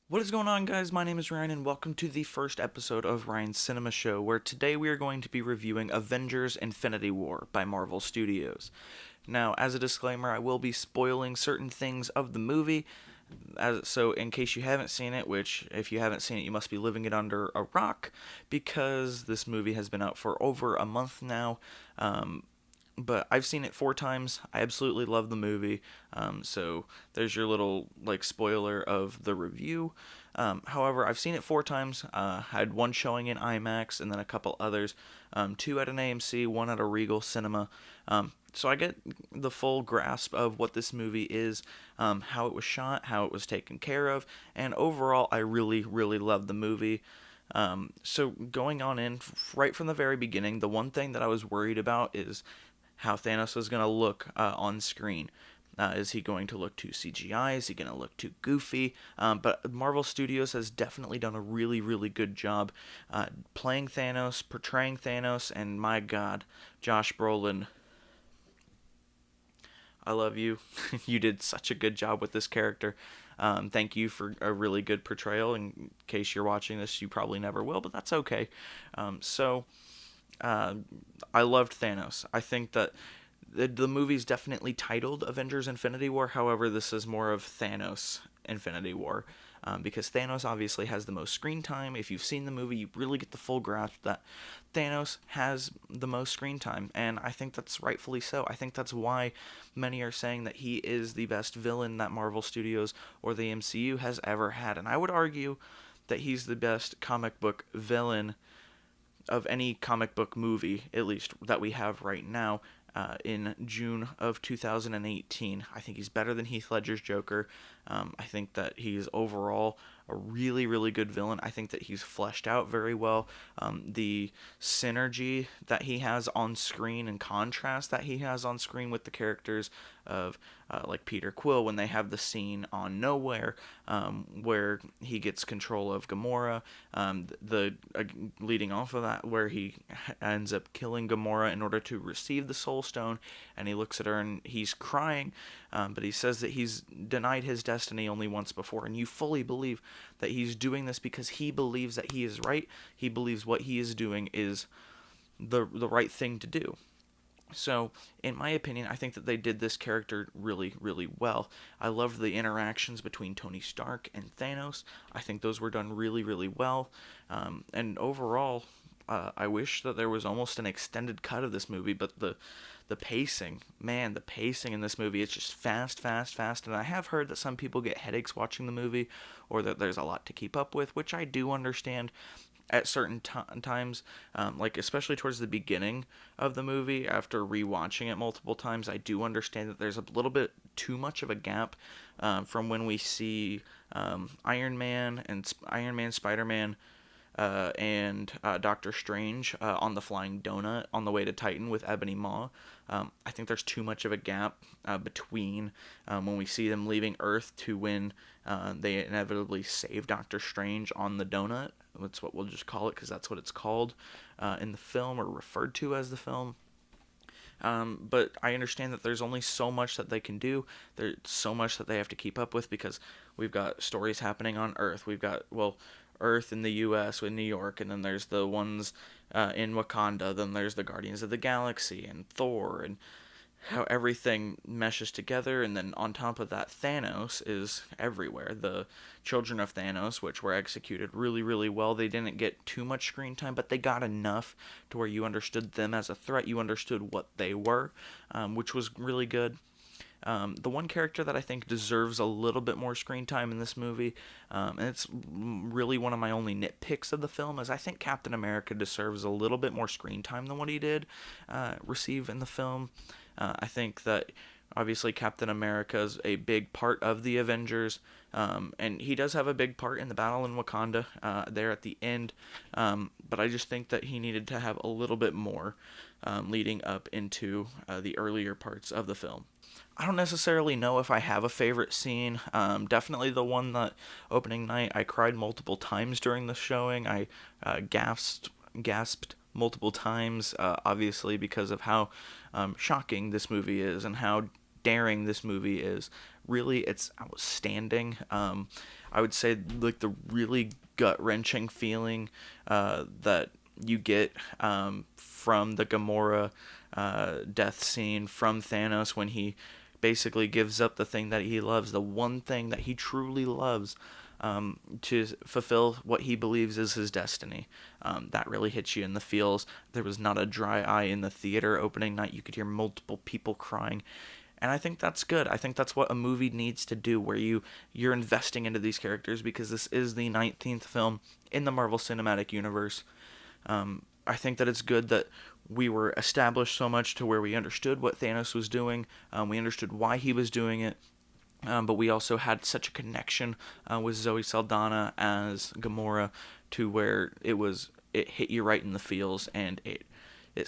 What is going on, guys? My name is Ryan, and welcome to the first episode of Ryan's Cinema Show, where today we are going to be reviewing Avengers Infinity War by Marvel Studios. Now, as a disclaimer, I will be spoiling certain things of the movie, so in case you haven't seen it, which if you haven't seen it, you must be living it under a rock, because this movie has been out for over a month now. But I've seen it 4 times. I absolutely love the movie. So there's your little spoiler of the review. However, I've seen it 4 times. Had one showing in IMAX and then a couple others. Two at an AMC, one at a Regal Cinema. So I get the full grasp of what this movie is, how it was shot, how it was taken care of, and overall, I really, really love the movie. So going on in right from the very beginning, the one thing that I was worried about is how Thanos was going to look on screen. Is he going to look too CGI? Is he going to look too goofy? But Marvel Studios has definitely done a really, really good job playing Thanos, portraying Thanos, and my God, Josh Brolin, I love you. You did such a good job with this character. Thank you for a really good portrayal. In case you're watching this, you probably never will, but that's okay. So uh, I loved Thanos. I think that the movie's definitely titled Avengers Infinity War. However, this is more of Thanos Infinity War. Because Thanos obviously has the most screen time. If you've seen the movie, you really get the full grasp that Thanos has the most screen time, and I think that's rightfully so. I think that's why many are saying that he is the best villain that Marvel Studios or the MCU has ever had, and I would argue that he's the best comic book villain of any comic book movie, at least that we have right now. In June of 2018, I think he's better than Heath Ledger's Joker. I think that he's overall a really, really good villain. I think that he's fleshed out very well. The synergy that he has on screen and contrast that he has on screen with the characters of like Peter Quill when they have the scene on Nowhere where he gets control of Gamora. The leading off of that where he ends up killing Gamora in order to receive the Soul Stone, and he looks at her and he's crying, but he says that he's denied his destiny only once before, and you fully believe that he's doing this because he believes that he is right. He believes what he is doing is the right thing to do. So, in my opinion, I think that they did this character really, really well. I loved the interactions between Tony Stark and Thanos. I think those were done really, really well. And overall, I wish that there was almost an extended cut of this movie, but the pacing, man, the pacing in this movie, it's just fast, fast, fast. And I have heard that some people get headaches watching the movie, or that there's a lot to keep up with, which I do understand at certain times, like especially towards the beginning of the movie. After rewatching it multiple times, I do understand that there's a little bit too much of a gap from when we see Iron Man and Spider-Man, and Doctor Strange on the Flying Donut on the way to Titan with Ebony Maw. I think there's too much of a gap between when we see them leaving Earth to when they inevitably save Doctor Strange on the donut. That's what we'll just call it because that's what it's called in the film, or referred to as the film. But I understand that there's only so much that they can do. There's so much that they have to keep up with because we've got stories happening on Earth. We've got, well, Earth in the U.S. with New York, and then there's the ones in Wakanda. Then there's the Guardians of the Galaxy and Thor, and how everything meshes together. And then on top of that, Thanos is everywhere. The children of Thanos, which were executed really, really well. They didn't get too much screen time, but they got enough to where you understood them as a threat. You understood what they were, which was really good. The one character that I think deserves a little bit more screen time in this movie, and it's really one of my only nitpicks of the film, is I think Captain America deserves a little bit more screen time than what he did receive in the film. I think that obviously Captain America is a big part of the Avengers, and he does have a big part in the battle in Wakanda there at the end, but I just think that he needed to have a little bit more leading up into the earlier parts of the film. I don't necessarily know if I have a favorite scene. Definitely the one that opening night I cried multiple times during the showing. I gasped multiple times, obviously because of how shocking this movie is and how daring this movie is. Really, it's outstanding. I would say like the really gut wrenching feeling that you get from the Gamora death scene from Thanos when he basically gives up the thing that he loves, the one thing that he truly loves, to fulfill what he believes is his destiny. That really hits you in the feels. There was not a dry eye in the theater opening night. You could hear multiple people crying. And I think that's good. I think that's what a movie needs to do, where you're investing into these characters, because this is the 19th film in the Marvel Cinematic Universe. I think that it's good that we were established so much to where we understood what Thanos was doing. We understood why he was doing it. But we also had such a connection with Zoe Saldana as Gamora, to where it hit you right in the feels, and it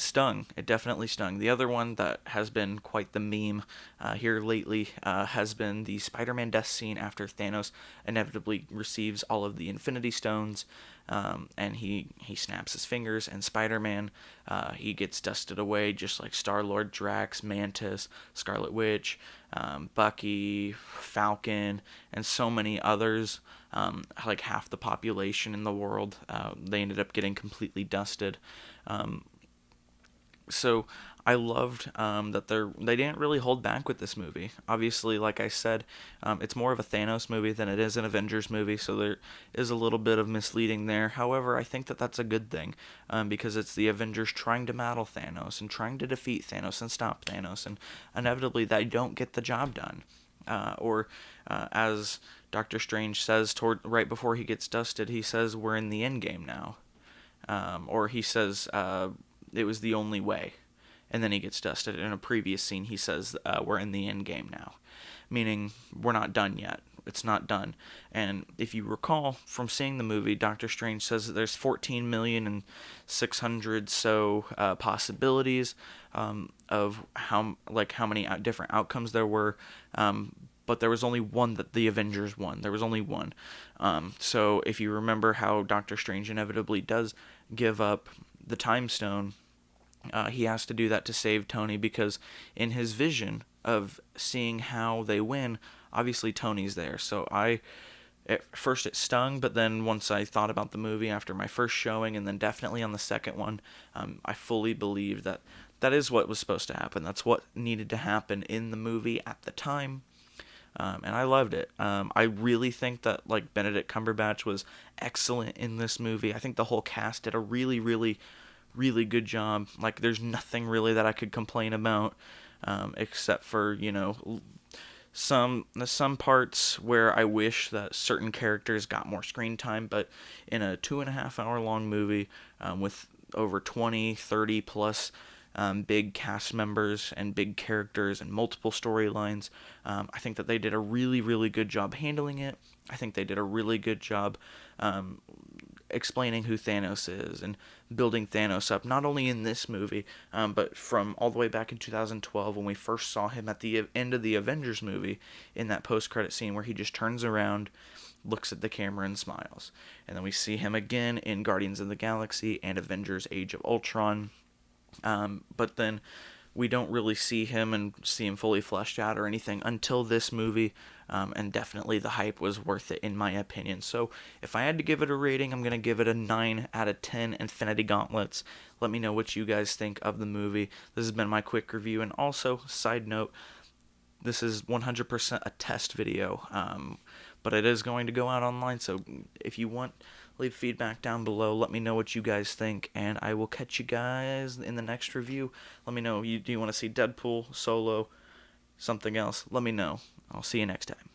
stung. It definitely stung. The other one that has been quite the meme here lately has been the Spider-Man death scene after Thanos inevitably receives all of the Infinity Stones, and he snaps his fingers, and Spider-Man, he gets dusted away just like Star-Lord, Drax, Mantis, Scarlet Witch, Bucky, Falcon, and so many others. Like half the population in the world, they ended up getting completely dusted. So I loved that they didn't really hold back with this movie. Obviously, like I said, it's more of a Thanos movie than it is an Avengers movie, so there is a little bit of misleading there. However, I think that that's a good thing, because it's the Avengers trying to battle Thanos and trying to defeat Thanos and stop Thanos, and inevitably they don't get the job done. As Doctor Strange says right before he gets dusted, he says, "We're in the end game now," or he says, "It was the only way." And then he gets dusted. In a previous scene, he says, "We're in the end game now," meaning we're not done yet. It's not done. And if you recall from seeing the movie, Doctor Strange says that there's 14,600,000 so possibilities of how many different outcomes there were. But there was only one that the Avengers won. There was only one. So if you remember how Doctor Strange inevitably does give up the Time Stone, he has to do that to save Tony, because in his vision of seeing how they win, obviously Tony's there. So at first it stung, but then once I thought about the movie after my first showing, and then definitely on the second one, I fully believe that that is what was supposed to happen. That's what needed to happen in the movie at the time. And I loved it. I really think that like Benedict Cumberbatch was excellent in this movie. I think the whole cast did a really, really, really good job. Like, there's nothing really that I could complain about, except for, some parts where I wish that certain characters got more screen time. But in a 2.5 hour long movie, with over 20, 30 plus big cast members and big characters and multiple storylines, I think that they did a really, really good job handling it. I think they did a really good job explaining who Thanos is and building Thanos up, not only in this movie, but from all the way back in 2012 when we first saw him at the end of the Avengers movie, in that post-credit scene where he just turns around, looks at the camera, and smiles. And then we see him again in Guardians of the Galaxy and Avengers Age of Ultron. But then we don't really see him fully fleshed out or anything until this movie, and definitely the hype was worth it in my opinion. So if I had to give it a rating, I'm going to give it a 9 out of 10 Infinity Gauntlets. Let me know what you guys think of the movie. This has been my quick review, and also, side note, this is 100% a test video, but it is going to go out online, so if you want, leave feedback down below. Let me know what you guys think, and I will catch you guys in the next review. Let me know, do you want to see Deadpool, Solo, something else? Let me know. I'll see you next time.